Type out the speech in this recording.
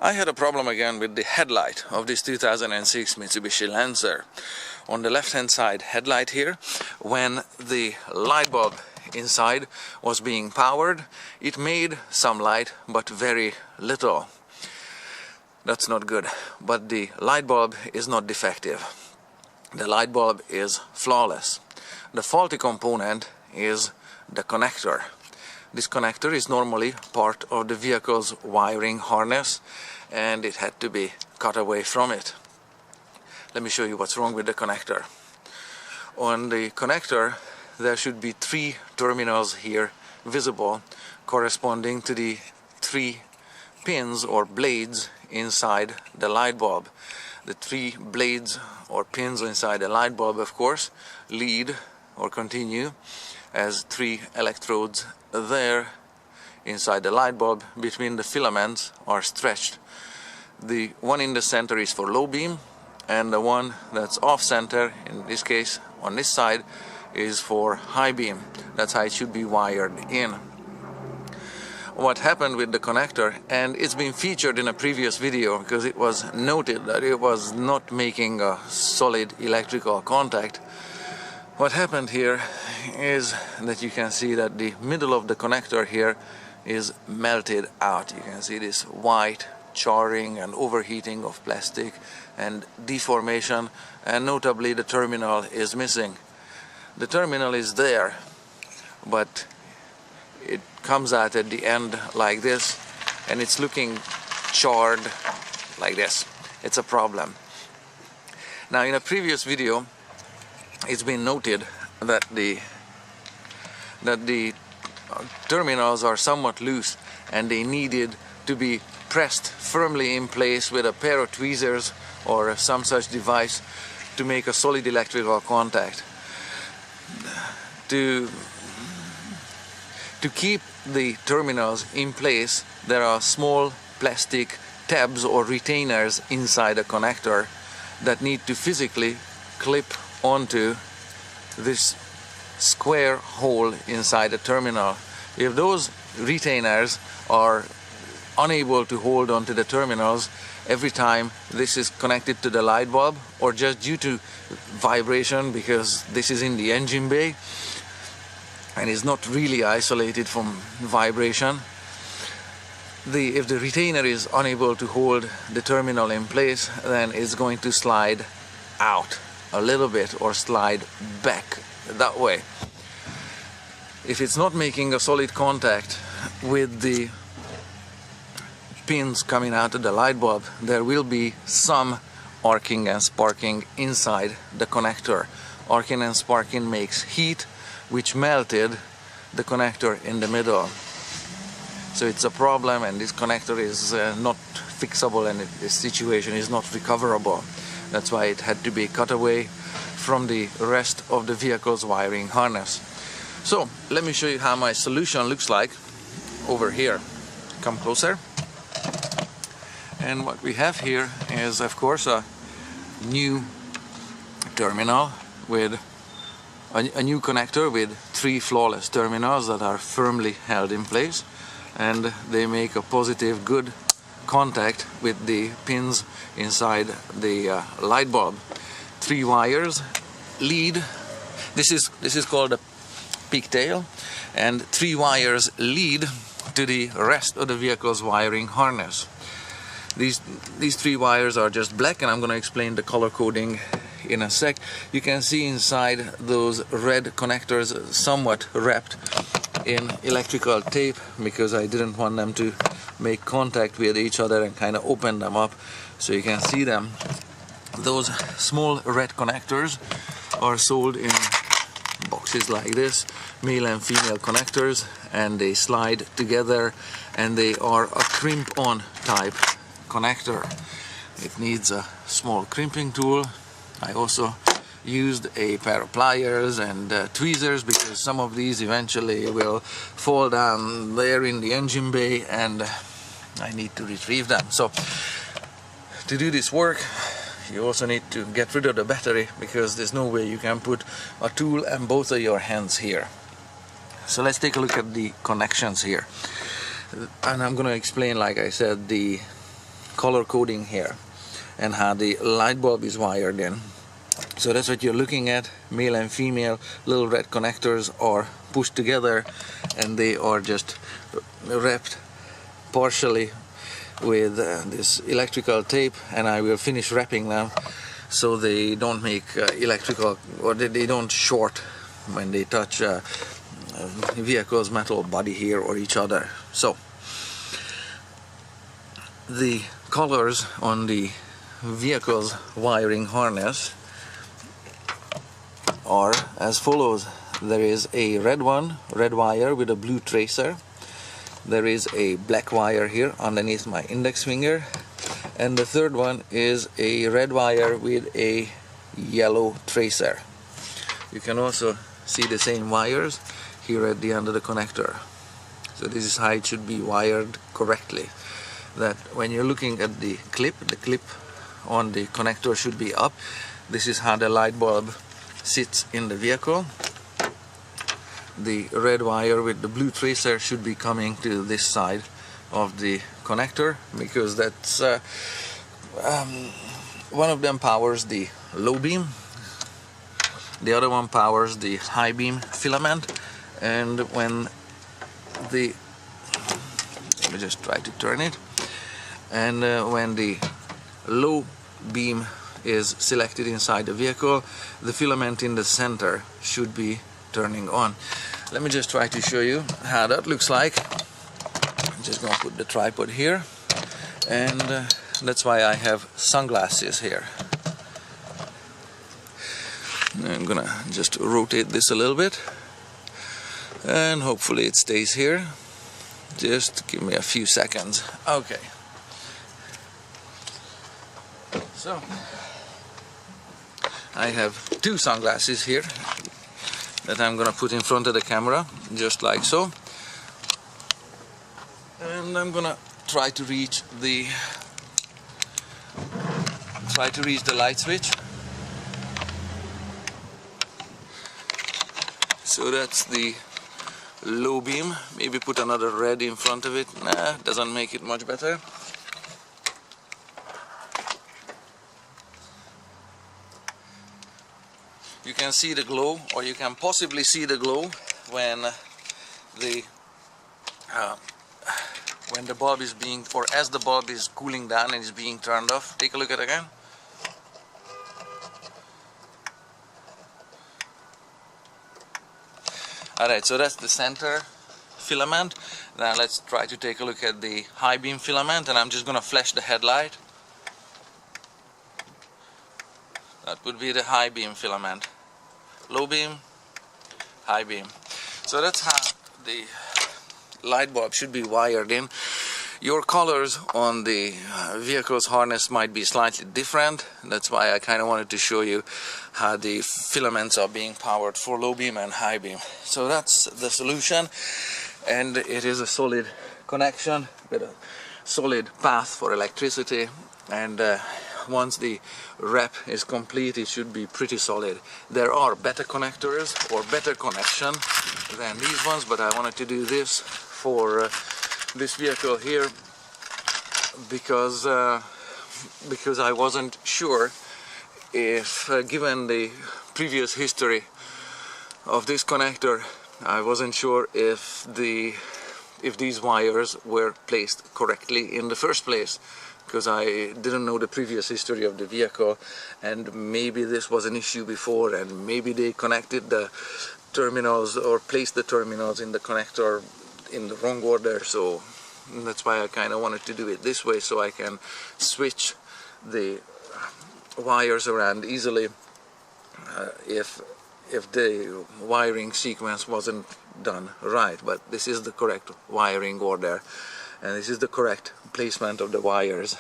I had a problem again with the headlight of this 2006 Mitsubishi Lancer. On the left hand side headlight here, when the light bulb inside was being powered, it made some light but very little. That's not good, but the light bulb is not defective. The light bulb is flawless. The faulty component is the connector. This connector is normally part of the vehicle's wiring harness, and it had to be cut away from it. Let me show you what's wrong with the connector. On the connector there should be 3 terminals here visible, corresponding to the 3 pins or blades inside the light bulb. The 3 blades or pins inside the light bulb, of course, lead or continue as 3 electrodes there inside the light bulb between the filaments are stretched. The one in the center is for low beam, and the one that's off center, in this case on this side, is for high beam. That's how it should be wired in. What happened with the connector, and it's been featured in a previous video because it was noted that it was not making a solid electrical contact. What happened here is that you can see that the middle of the connector here is melted out. You can see this white charring and overheating of plastic and deformation, and notably the terminal is missing. The terminal is there, but it comes out at the end like this, and it's looking charred like this. It's a problem. Now, in a previous video it's been noted that the terminals are somewhat loose and they needed to be pressed firmly in place with a pair of tweezers or some such device to make a solid electrical contact. To keep the terminals in place, there are small plastic tabs or retainers inside the connector that need to physically clip onto this square hole inside the terminal. If those retainers are unable to hold onto the terminals every time this is connected to the light bulb, or just due to vibration because this is in the engine bay and is not really isolated from vibration, if the retainer is unable to hold the terminal in place, then it's going to slide out a little bit or slide back that way. If it's not making a solid contact with the pins coming out of the light bulb, there will be some arcing and sparking inside the connector. Arcing and sparking makes heat, which melted the connector in the middle. So it's a problem, and this connector is not fixable, and this situation is not recoverable. That's why it had to be cut away from the rest of the vehicle's wiring harness. So let me show you how my solution looks like over here. Come closer. And what we have here is, of course, a new terminal with a new connector with 3 flawless terminals that are firmly held in place, and they make a positive, good contact with the pins inside the light bulb. 3 wires lead. This is called a pigtail, and 3 wires lead to the rest of the vehicle's wiring harness. These 3 wires are just black, and I'm going to explain the color coding in a sec. You can see inside those red connectors somewhat wrapped in electrical tape because I didn't want them to make contact with each other and kind of open them up so you can see them. Those small red connectors are sold in boxes like this, male and female connectors, and they slide together, and they are a crimp-on type connector. It needs a small crimping tool. I also used a pair of pliers and tweezers because some of these eventually will fall down there in the engine bay and I need to retrieve them. So to do this work, you also need to get rid of the battery because there's no way you can put a tool and both of your hands here. So let's take a look at the connections here. And I'm going to explain, like I said, the color coding here and how the light bulb is wired in. So that's what you're looking at. Male and female little red connectors are pushed together, and they are just wrapped partially with this electrical tape, and I will finish wrapping them so they don't make electrical, or they don't short when they touch vehicle's metal body here or each other. So the colors on the vehicle's wiring harness are as follows. There is a red wire with a blue tracer. There is a black wire here underneath my index finger, and the third one is a red wire with a yellow tracer. You can also see the same wires here at the end of the connector. So this is how it should be wired correctly. That when you're looking at the clip on the connector should be up. This is how the light bulb sits in the vehicle. The red wire with the blue tracer should be coming to this side of the connector, because that's one of them powers the low beam, the other one powers the high beam filament. And when the, let me just try to turn it, and when the low beam is selected inside the vehicle, the filament in the center should be turning on. Let me just try to show you how that looks like. I'm just going to put the tripod here, and that's why I have sunglasses here. I'm gonna just rotate this a little bit, and hopefully it stays here. Just give me a few seconds. Okay. So I have two sunglasses here that I'm gonna put in front of the camera, just like so, and I'm gonna try to reach the light switch. So that's the low beam. Maybe put another red in front of it. Nah, doesn't make it much better. You can see the glow, or you can possibly see the glow when the bulb is being, or as the bulb is cooling down and is being turned off. Take a look at it again. Alright, so that's the center filament. Now let's try to take a look at the high beam filament, and I'm just gonna flash the headlight. That would be the high beam filament. Low beam, high beam. So that's how the light bulb should be wired in. Your colors on the vehicle's harness might be slightly different. That's why I kind of wanted to show you how the filaments are being powered for low beam and high beam. So that's the solution, and it is a solid connection with a solid path for electricity, and once the wrap is complete, it should be pretty solid. There are better connectors or better connection than these ones, but I wanted to do this for this vehicle here because I wasn't sure if, given the previous history of this connector, I wasn't sure if these wires were placed correctly in the first place, because I didn't know the previous history of the vehicle, and maybe this was an issue before, and maybe they connected the terminals or placed the terminals in the connector in the wrong order. So that's why I kind of wanted to do it this way, so I can switch the wires around easily if the wiring sequence wasn't done right. But this is the correct wiring order, and this is the correct placement of the wires.